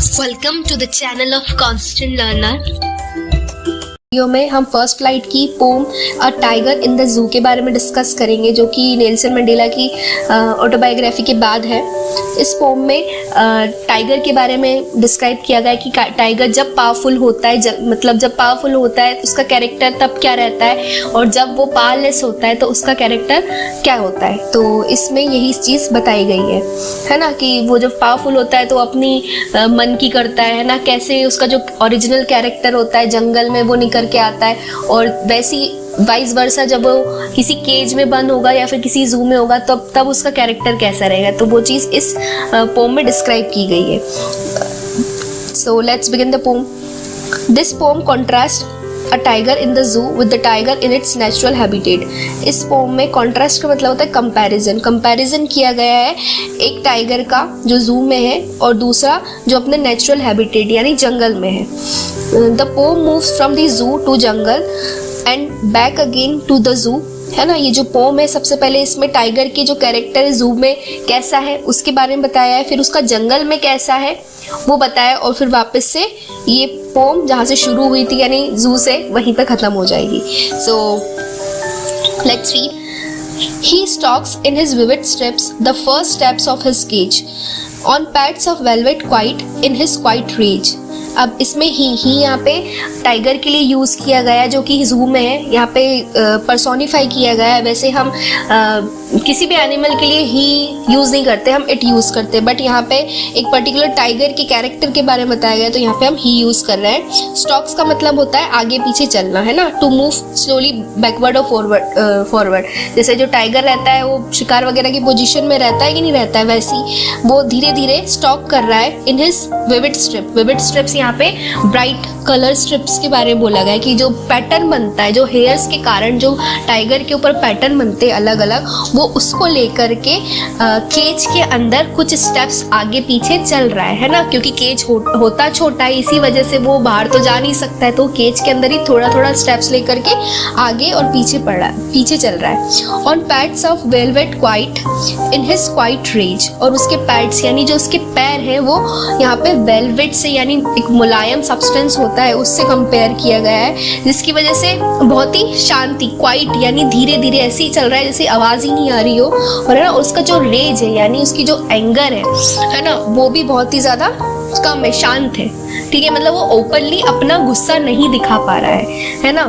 Welcome to the channel of Constant Learner. Video में हम first flight की poem a tiger in the zoo के बारे में डिस्कस करेंगे, जो कि नेल्सन मंडेला की ऑटोबायोग्राफी के बाद है। इस पोम में टाइगर के बारे में डिस्क्राइब किया गया है कि टाइगर जब पावरफुल होता है, जब पावरफुल होता है तो उसका कैरेक्टर तब क्या रहता है, और जब वो पावरलेस होता है तो उसका कैरेक्टर क्या होता है। तो इसमें यही चीज़ बताई गई है ना, कि वो जब पावरफुल होता है तो अपनी मन की करता है ना, कैसे उसका जो ओरिजिनल कैरेक्टर होता है जंगल में वो निकल के आता है, और वैसी वाइस वर्सा जब वो किसी केज में बंद होगा या फिर किसी जू में होगा तब उसका कैरेक्टर कैसा रहेगा। तो वो चीज़ इस पोम में डिस्क्राइब की गई है। So let's begin the pome. This pome contrast a tiger in the जू with the tiger in its natural habitat. इस पोम में कॉन्ट्रास्ट का मतलब होता है कंपैरिजन किया गया है एक टाइगर का जो जू में है और दूसरा जो अपने नेचुरल हैबिटेट यानी जंगल में है। The poem moves from the zoo to jungle and back again to the zoo, है ना। ये जो पोम है, सबसे पहले इसमें टाइगर के जो कैरेक्टर है जू में कैसा है उसके बारे में बताया है, फिर उसका जंगल में कैसा है वो बताया, और फिर वापस से ये पोम जहाँ से शुरू हुई थी यानी जू से वहीं पे खत्म हो जाएगी। So let's read. He stalks in his vivid strips the first steps of his cage, on pads of velvet quiet in his quiet rage. अब इसमें ही यहाँ पे टाइगर के लिए यूज़ किया गया है, जो कि जू में है। यहाँ पे पर्सोनिफाई किया गया है। वैसे हम किसी भी एनिमल के लिए ही यूज़ नहीं करते, हम इट यूज़ करते हैं, बट यहाँ पे एक पर्टिकुलर टाइगर के कैरेक्टर के बारे में बताया गया है, तो यहाँ पे हम ही यूज़ कर रहे हैं। स्टॉक्स का मतलब होता है आगे पीछे चलना, है ना, टू मूव स्लोली बैकवर्ड और फॉरवर्ड। जैसे जो टाइगर रहता है वो शिकार वगैरह की पोजीशन में रहता है कि नहीं रहता है, वैसी वो धीरे धीरे स्टॉक कर रहा है इन हिज विविड स्ट्रिप्स। यहाँ पे ब्राइट कलर स्ट्रिप्स के बारे में बोला गया है कि जो पैटर्न बनता है, जो हेयर्स के कारण जो टाइगर के ऊपर पैटर्न बनते हैं अलग अलग, वो उसको लेकर के केज के अंदर कुछ स्टेप्स आगे पीछे चल रहा है ना, क्योंकि केज होता छोटा है, इसी वजह से वो बाहर तो जा नहीं सकता है, तो केज के अंदर ही थोड़ा थोड़ा स्टेप्स लेकर के आगे और पीछे चल रहा है। On pads of velvet quiet in his quiet rage, और उसके पैड्स यानी जो उसके पैर है वो यहाँ पे वेलवेट से यानी एक मुलायम सब्सटेंस होता है उससे कंपेयर किया गया है, जिसकी वजह से बहुत ही शांति, क्वाइट यानी धीरे धीरे ऐसे ही चल रहा है जैसे आवाज़ ही नहीं आ रही हो, और है ना उसका जो रेज है यानी उसकी जो एंगर है ना, वो भी बहुत ही ज़्यादा कम है, शांत है, ठीक है। मतलब वो ओपनली अपना गुस्सा नहीं दिखा पा रहा है ना।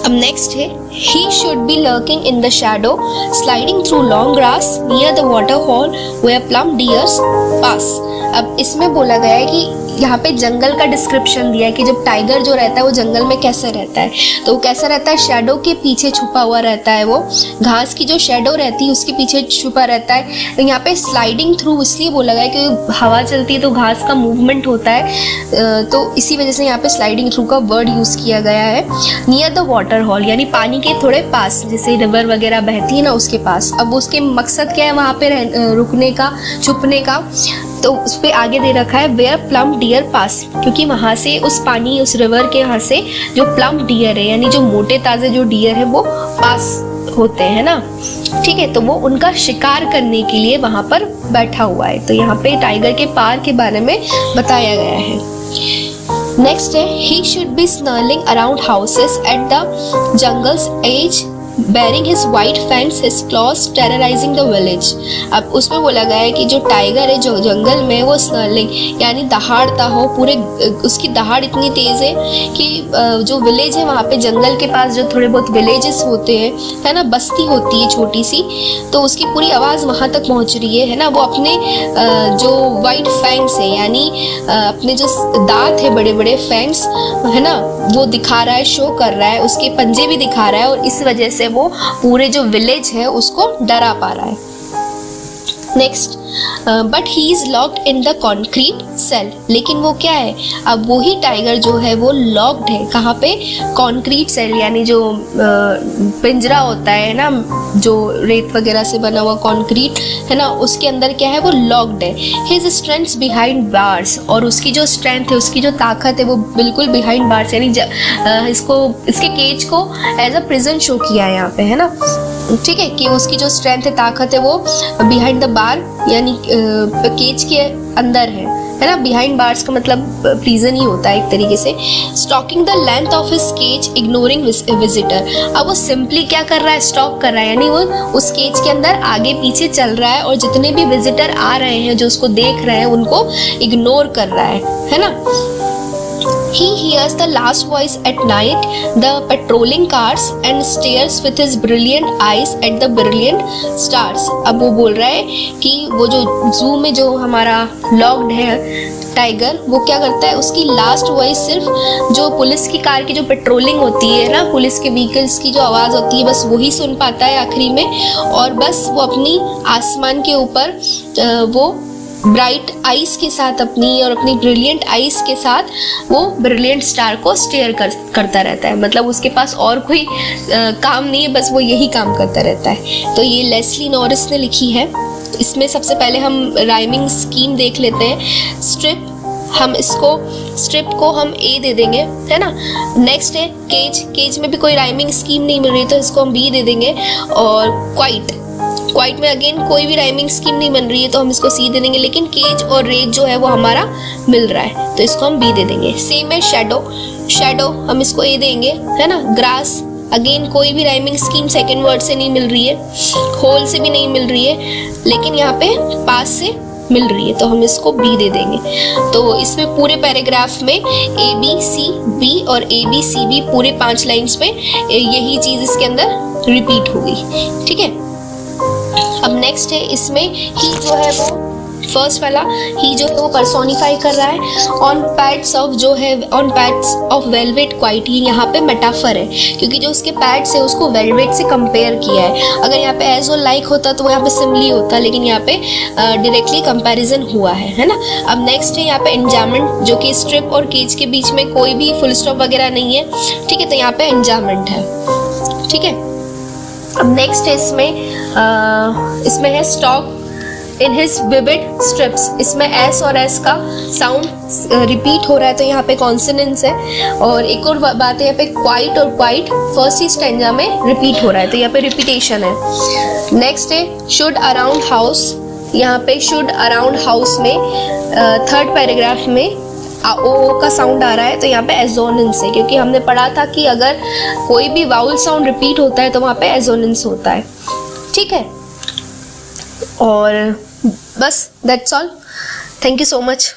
अब नेक्स्ट है, he should be lurking in the shadow, sliding through long grass near the waterhole where plump deers pass। अब इसमें बोला गया है कि यहाँ पे जंगल का डिस्क्रिप्शन दिया है कि जब टाइगर जो रहता है वो जंगल में कैसे रहता है, तो वो कैसा रहता है, शैडो के पीछे छुपा हुआ रहता है, वो घास की जो शैडो रहती है उसके पीछे छुपा रहता है। तो यहाँ पे स्लाइडिंग थ्रू इसलिए बोला गया है कि हवा चलती है तो घास का मूवमेंट होता है, तो इसी वजह से यहाँ पे स्लाइडिंग थ्रू का वर्ड यूज़ किया गया है। नियर द वाटर हॉल यानी पानी के थोड़े पास, जैसे रिवर वगैरह बहती है ना उसके पास। अब उसके मकसद क्या है वहाँ पे रुकने का, छुपने का, तो उस पर आगे दे रखा है वेयर प्लम डियर पास, क्योंकि वहाँ से उस पानी उस रिवर के यहाँ से जो प्लम डियर है यानी जो मोटे ताज़े जो डियर है वो पास होते हैं ना, ठीक है। तो वो उनका शिकार करने के लिए वहाँ पर बैठा हुआ है। तो यहाँ पे टाइगर के पार के बारे में बताया गया है। नेक्स्ट है, he should be snarling around houses at the jungles as bearing his white fangs, his claws terrorizing the village। अब उसमें बोला गया है कि जो टाइगर है जो जंगल में वो स्नर्लिंग यानी दहाड़ता हो, पूरे उसकी दहाड़ इतनी तेज़ है कि जो विलेज है वहाँ पे जंगल के पास जो थोड़े बहुत विलेजेस होते हैं, है ना, बस्ती होती है छोटी सी, तो उसकी पूरी आवाज़ वहाँ तक पहुँच रही है ना। वो अपने जो वाइट फैंग्स है यानी अपने जो दांत है, बड़े बड़े फैंग्स है ना, वो दिखा रहा है, शो कर रहा है, उसके पंजे भी दिखा रहा है, और इस वजह से वो पूरे जो विलेज है उसको डरा पा रहा है। Next, but he is locked in the concrete cell, लेकिन वो क्या है, अब वही टाइगर जो है वो लॉक्ड है कहाँ पे, कॉन्क्रीट सेल यानी जो पिंजरा होता है ना, जो रेत वगैरह से बना हुआ कॉन्क्रीट है ना, उसके अंदर क्या है वो लॉक्ड है। हिज स्ट्रेंथ बिहाइंड बार्स, और उसकी जो स्ट्रेंथ है, उसकी जो ताकत है वो बिल्कुल बिहाइंड बार्स यानी इसके केज को एज अ प्रिजन शो किया है यहाँ पे, है ना। ठीक है, कि उसकी जो स्ट्रेंथ है, ताकत है, वो बिहाइंड द बार यानी केज के अंदर है ना। बिहाइंड बार्स का मतलब प्रिजन ही होता है एक तरीके से। Stalking the length of his cage ignoring visitor. अब वो सिंपली क्या कर रहा है, स्टॉक कर रहा है, यानी वो उस केज के अंदर आगे पीछे चल रहा है और जितने भी विजिटर आ रहे हैं जो उसको देख रहे हैं उनको इग्नोर कर रहा है ना। He hears the last voice at night, the patrolling cars, and stares with his brilliant eyes at the brilliant stars. अब वो बोल रहा है कि वो जो जू में जो हमारा लॉक्ड है टाइगर, वो क्या करता है, उसकी लास्ट वॉइस सिर्फ जो पुलिस की कार की जो पेट्रोलिंग होती है ना, पुलिस के व्हीकल्स की जो आवाज़ होती है, बस वही सुन पाता है आखिरी में। और बस वो अपनी आसमान के ऊपर वो ब्राइट आइज के साथ अपनी और अपनी ब्रिलियंट आइज के साथ वो ब्रिलियंट स्टार को स्टेयर करता रहता है। मतलब उसके पास और कोई काम नहीं है, बस वो यही काम करता रहता है। तो ये लेस्ली नॉरिस ने लिखी है। इसमें सबसे पहले हम राइमिंग स्कीम देख लेते हैं। स्ट्रिप, हम इसको स्ट्रिप को हम ए दे देंगे, है ना। नेक्स्ट है केज, केज में भी कोई राइमिंग स्कीम नहीं मिल रही तो इसको हम बी दे देंगे। और क्वाइट, क्वाइट में अगेन कोई भी राइमिंग स्कीम नहीं बन रही है तो हम इसको सी दे देंगे, लेकिन केज और रेज जो है वो हमारा मिल रहा है तो इसको हम बी दे देंगे। सेम है शैडो, शैडो हम इसको ए देंगे, है ना। ग्रास, अगेन कोई भी राइमिंग स्कीम सेकंड वर्ड से नहीं मिल रही है, होल से भी नहीं मिल रही है, लेकिन यहाँ पे पास से मिल रही है तो हम इसको बी दे देंगे। तो इसमें पूरे पैराग्राफ में ए बी सी बी और ए बी सी बी पूरे 5 लाइन्स में यही चीज़ इसके अंदर रिपीट होगी, ठीक है। अब नेक्स्ट है, इसमें ही जो है वो फर्स्ट वाला ही जो है वो पर्सोनिफाई कर रहा है ऑन पैड्स ऑफ, जो है on pads of velvet quiet. ही यहाँ पे मेटाफर है क्योंकि जो उसके पैड्स है उसको वेलवेट से कंपेयर किया है। अगर यहाँ पे एज और लाइक होता तो वो यहाँ पे सिमिली होता, लेकिन यहाँ पे डायरेक्टली कंपैरिजन हुआ है ना। अब नेक्स्ट है यहाँ पे एंजामेंट, जो कि स्ट्रिप और केज के बीच में कोई भी फुल स्टॉप वगैरह नहीं है, ठीक है। तो यहाँ पे एंजामेंट है, ठीक है। अब नेक्स्ट है इसमें है stock in his vivid strips. इसमें एस और एस का साउंड रिपीट हो रहा है तो यहाँ पे कॉन्सोनेंस है। और एक और बात है, यहाँ पे क्वाइट और क्वाइट फर्स्ट ही स्टैंजा में रिपीट हो रहा है तो यहाँ पे रिपीटेशन है। नेक्स्ट है शुड अराउंड हाउस, यहाँ पे शुड अराउंड हाउस में थर्ड पैराग्राफ में ओ का साउंड आ रहा है तो यहाँ पे एजोनेंस है, क्योंकि हमने पढ़ा था कि अगर कोई भी वाउल साउंड रिपीट होता है तो वहाँ पे एजोनेंस होता है, ठीक है। और बस that's all, thank you so much.